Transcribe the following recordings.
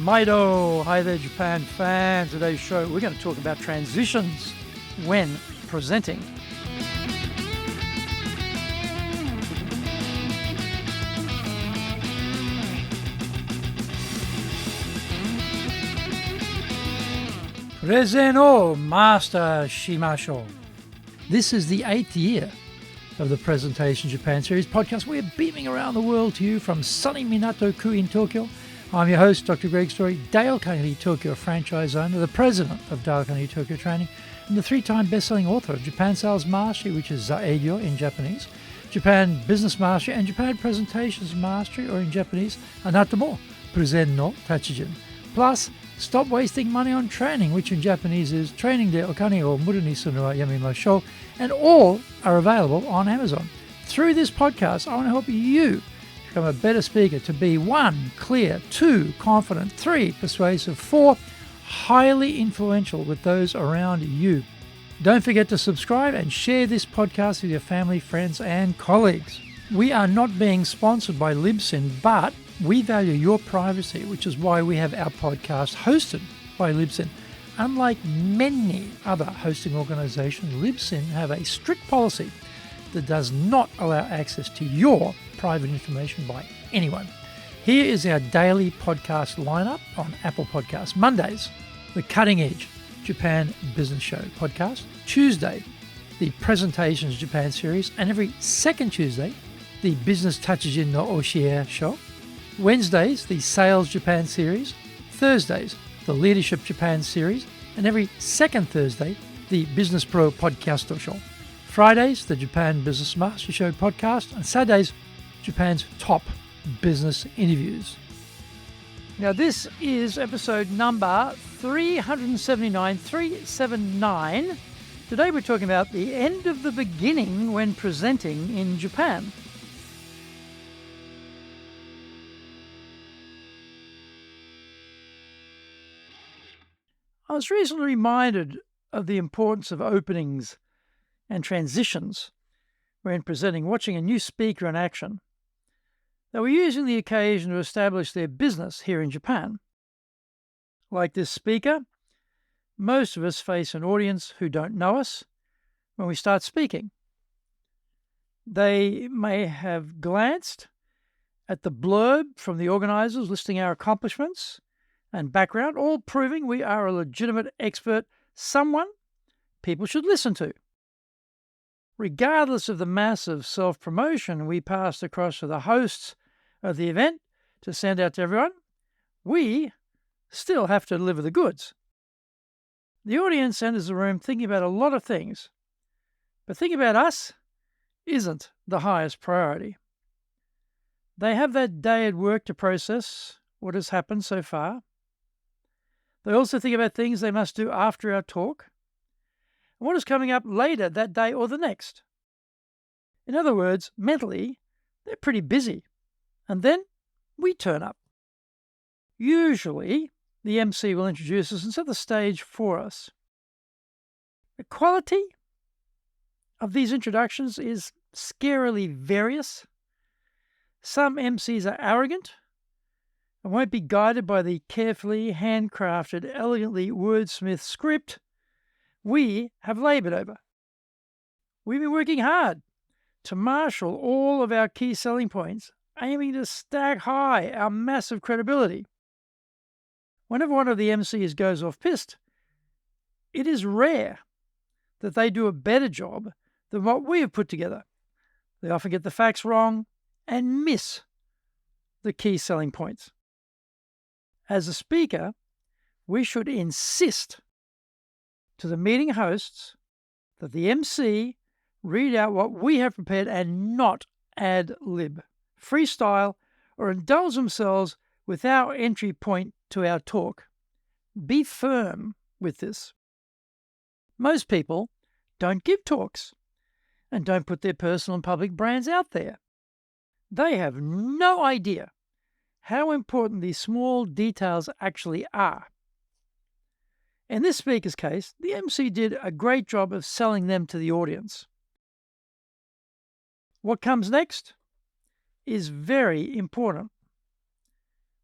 Maido! Hi there, Japan fans. Today's show, we're going to talk about transitions when presenting. Prezen o master shimashou. This is the 8th year of the Presentation Japan Series podcast. We're beaming around the world to you from sunny Minato-ku in Tokyo. I'm your host, Dr. Greg Story, Dale Carnegie Tokyo franchise owner, the president of Dale Carnegie Tokyo Training, and the 3-time best-selling author of Japan Sales Mastery, which is Zaeigyo in Japanese, Japan Business Mastery, and Japan Presentations Mastery, or in Japanese, Anatomo Prezen no Tachijin. Plus, Stop Wasting Money on Training, which in Japanese is Training de Okane o Muru ni Suru wa Yamimashou, and all are available on Amazon. Through this podcast, I want to help you become a better speaker to be 1, clear, 2, confident, 3, persuasive, 4, highly influential with those around you. Don't forget to subscribe and share this podcast with your family, friends, and colleagues. We are not being sponsored by Libsyn, but we value your privacy, which is why we have our podcast hosted by Libsyn. Unlike many other hosting organizations, Libsyn have a strict policy that does not allow access to your private information by anyone. Here is our daily podcast lineup on Apple Podcasts. Mondays, the Cutting Edge Japan Business Show podcast. Tuesday, the Presentations Japan series. And every second Tuesday, the Business Tachijin no Oshier show. Wednesdays, the Sales Japan series. Thursdays, the Leadership Japan series. And every second Thursday, the Business Pro Podcasto show. Fridays, the Japan Business Master Show podcast, and Saturdays, Japan's top business interviews. Now, this is episode number 379. Today we're talking about the end of the beginning when presenting in Japan. I was recently reminded of the importance of openings and transitions when presenting, watching a new speaker in action. They were using the occasion to establish their business here in Japan. Like this speaker, most of us face an audience who don't know us when we start speaking. They may have glanced at the blurb from the organisers listing our accomplishments and background, all proving we are a legitimate expert, someone people should listen to. Regardless of the massive self-promotion we passed across to the hosts of the event to send out to everyone, we still have to deliver the goods. The audience enters the room thinking about a lot of things, but thinking about us isn't the highest priority. They have that day at work to process what has happened so far. They also think about things they must do after our talk, and what is coming up later that day or the next. In other words, mentally, they're pretty busy. And then we turn up. Usually, the MC will introduce us and set the stage for us. The quality of these introductions is scarily various. Some MCs are arrogant and won't be guided by the carefully handcrafted, elegantly wordsmithed script we have laboured over. We've been working hard to marshal all of our key selling points, aiming to stack high our massive credibility. Whenever one of the MCs goes off-piste, it is rare that they do a better job than what we have put together. They often get the facts wrong and miss the key selling points. As a speaker, we should insist to the meeting hosts that the MC read out what we have prepared and not ad-lib, freestyle, or indulge themselves with our entry point to our talk. Be firm with this. Most people don't give talks and don't put their personal and public brands out there. They have no idea how important these small details actually are. In this speaker's case, the MC did a great job of selling them to the audience. What comes next is very important.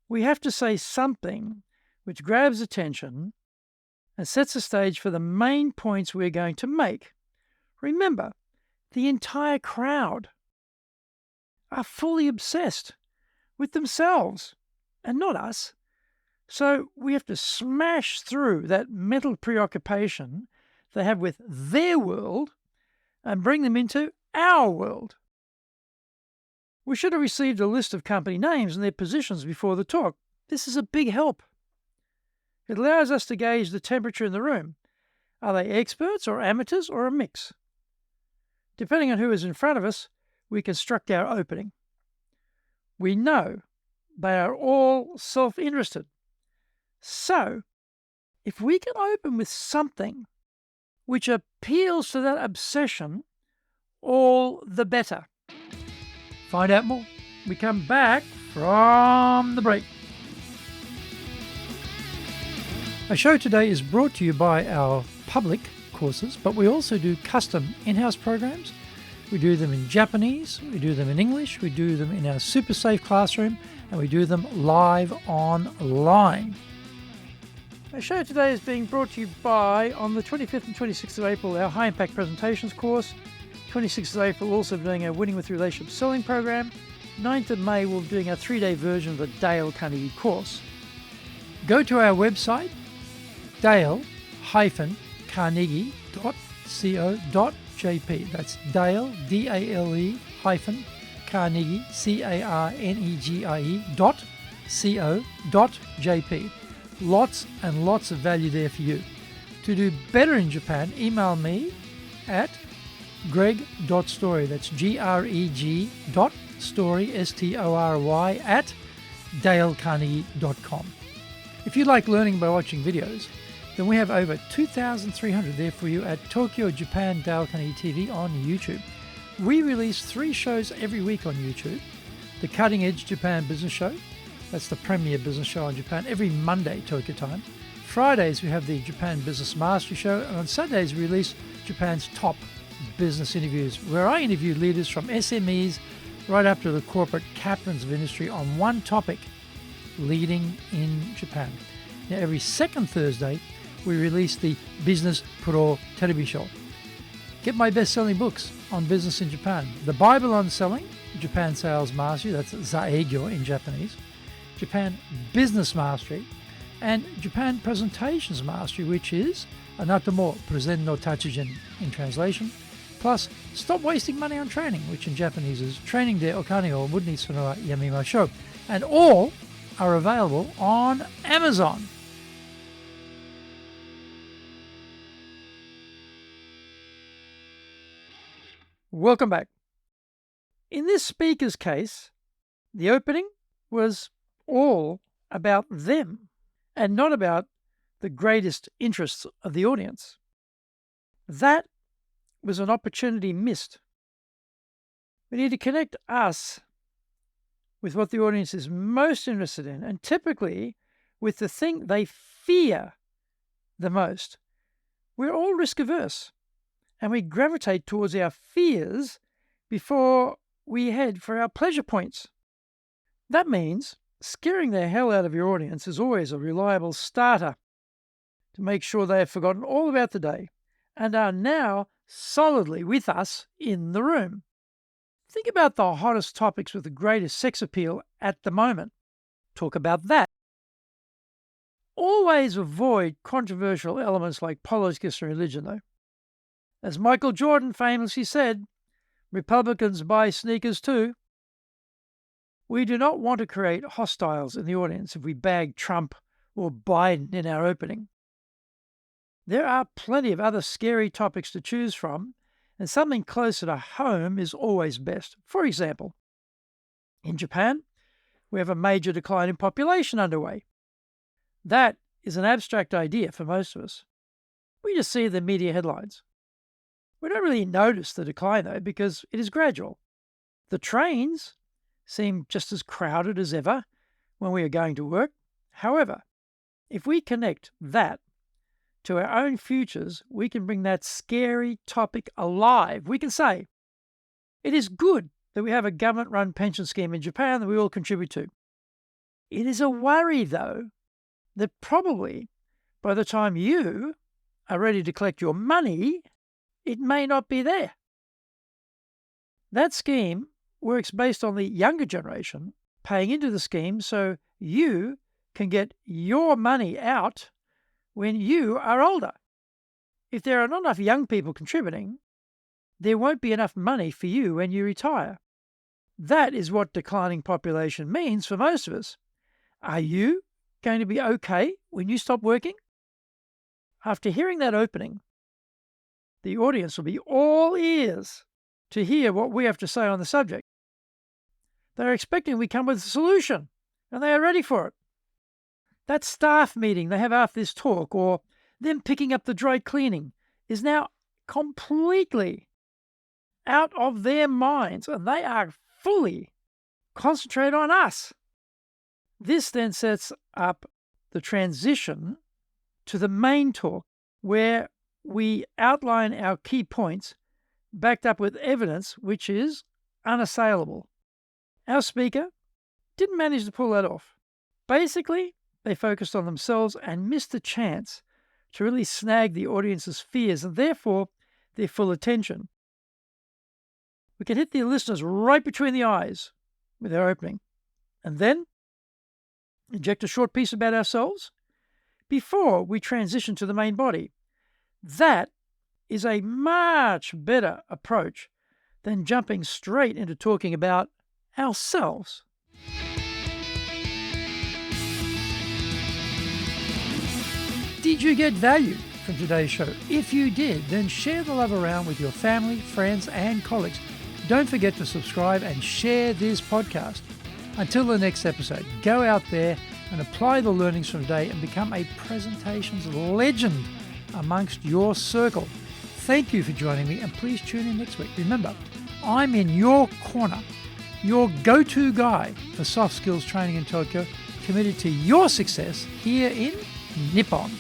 We have to say something which grabs attention and sets the stage for the main points we're going to make. Remember, the entire crowd are fully obsessed with themselves and not us. So we have to smash through that mental preoccupation they have with their world and bring them into our world. We should have received a list of company names and their positions before the talk. This is a big help. It allows us to gauge the temperature in the room. Are they experts or amateurs or a mix? Depending on who is in front of us, we construct our opening. We know they are all self-interested. So, if we can open with something which appeals to that obsession, all the better. Find out more. We come back from the break. Our show today is brought to you by our public courses, but we also do custom in-house programs. We do them in Japanese, we do them in English, we do them in our super safe classroom, and we do them live online. Our show today is being brought to you by, on the 25th and 26th of April, our High Impact Presentations course. 26th of April, also doing our Winning with Relationship Selling program. 9th of May, we'll be doing our 3-day version of the Dale Carnegie course. Go to our website, dale-carnegie.co.jp. That's Dale, D-A-L-E Carnegie, CARNEGIE.co.jp. Lots and lots of value there for you. To do better in Japan, email me at greg.story, that's greg.story, S-T-O-R-Y, at dalecarnegie.com. If you like learning by watching videos, then we have over 2,300 there for you at Tokyo, Japan, Dale Carnegie TV on YouTube. We release 3 shows every week on YouTube. The Cutting Edge Japan Business Show, that's the premier business show in Japan, every Monday, Tokyo time. Fridays, we have the Japan Business Mastery Show, and on Saturdays, we release Japan's top business interviews, where I interview leaders from SMEs right up to the corporate captains of industry on one topic, leading in Japan. Now, every second Thursday, we release the Business Pro Television Show. Get my best-selling books on business in Japan. The Bible on Selling, Japan Sales Mastery, that's Zaegyo in Japanese, Japan Business Mastery, and Japan Presentations Mastery, which is Anatomo Present no Tachijin in translation, plus Stop Wasting Money on Training, which in Japanese is Training de Okane o Mudnitsu no Yamimashou. And all are available on Amazon. Welcome back. In this speaker's case, the opening was all about them and not about the greatest interests of the audience. That was an opportunity missed. We need to connect us with what the audience is most interested in, and typically with the thing they fear the most. We're all risk averse, and we gravitate towards our fears before we head for our pleasure points. That means scaring the hell out of your audience is always a reliable starter to make sure they have forgotten all about the day and are now solidly with us in the room. Think about the hottest topics with the greatest sex appeal at the moment. Talk about that. Always avoid controversial elements like politics and religion, though. As Michael Jordan famously said, Republicans buy sneakers too. We do not want to create hostiles in the audience if we bag Trump or Biden in our opening. There are plenty of other scary topics to choose from, and something closer to home is always best. For example, in Japan, we have a major decline in population underway. That is an abstract idea for most of us. We just see the media headlines. We don't really notice the decline, though, because it is gradual. The trains seem just as crowded as ever when we are going to work. However, if we connect that to our own futures, we can bring that scary topic alive. We can say, it is good that we have a government-run pension scheme in Japan that we all contribute to. It is a worry, though, that probably by the time you are ready to collect your money, it may not be there. That scheme works based on the younger generation paying into the scheme so you can get your money out when you are older. If there are not enough young people contributing, there won't be enough money for you when you retire. That is what declining population means for most of us. Are you going to be okay when you stop working? After hearing that opening, the audience will be all ears to hear what we have to say on the subject. They're expecting we come with a solution, and they are ready for it. That staff meeting they have after this talk, or them picking up the dry cleaning, is now completely out of their minds, and they are fully concentrated on us. This then sets up the transition to the main talk, where we outline our key points backed up with evidence which is unassailable. Our speaker didn't manage to pull that off. Basically, they focused on themselves and missed the chance to really snag the audience's fears and therefore their full attention. We can hit the listeners right between the eyes with our opening, and then inject a short piece about ourselves before we transition to the main body. That is a much better approach than jumping straight into talking about ourselves. Did you get value from today's show? If you did, then share the love around with your family, friends, and colleagues. Don't forget to subscribe and share this podcast. Until the next episode, go out there and apply the learnings from today and become a presentations legend amongst your circle. Thank you for joining me, and please tune in next week. Remember, I'm in your corner, your go-to guy for soft skills training in Tokyo, committed to your success here in Nippon.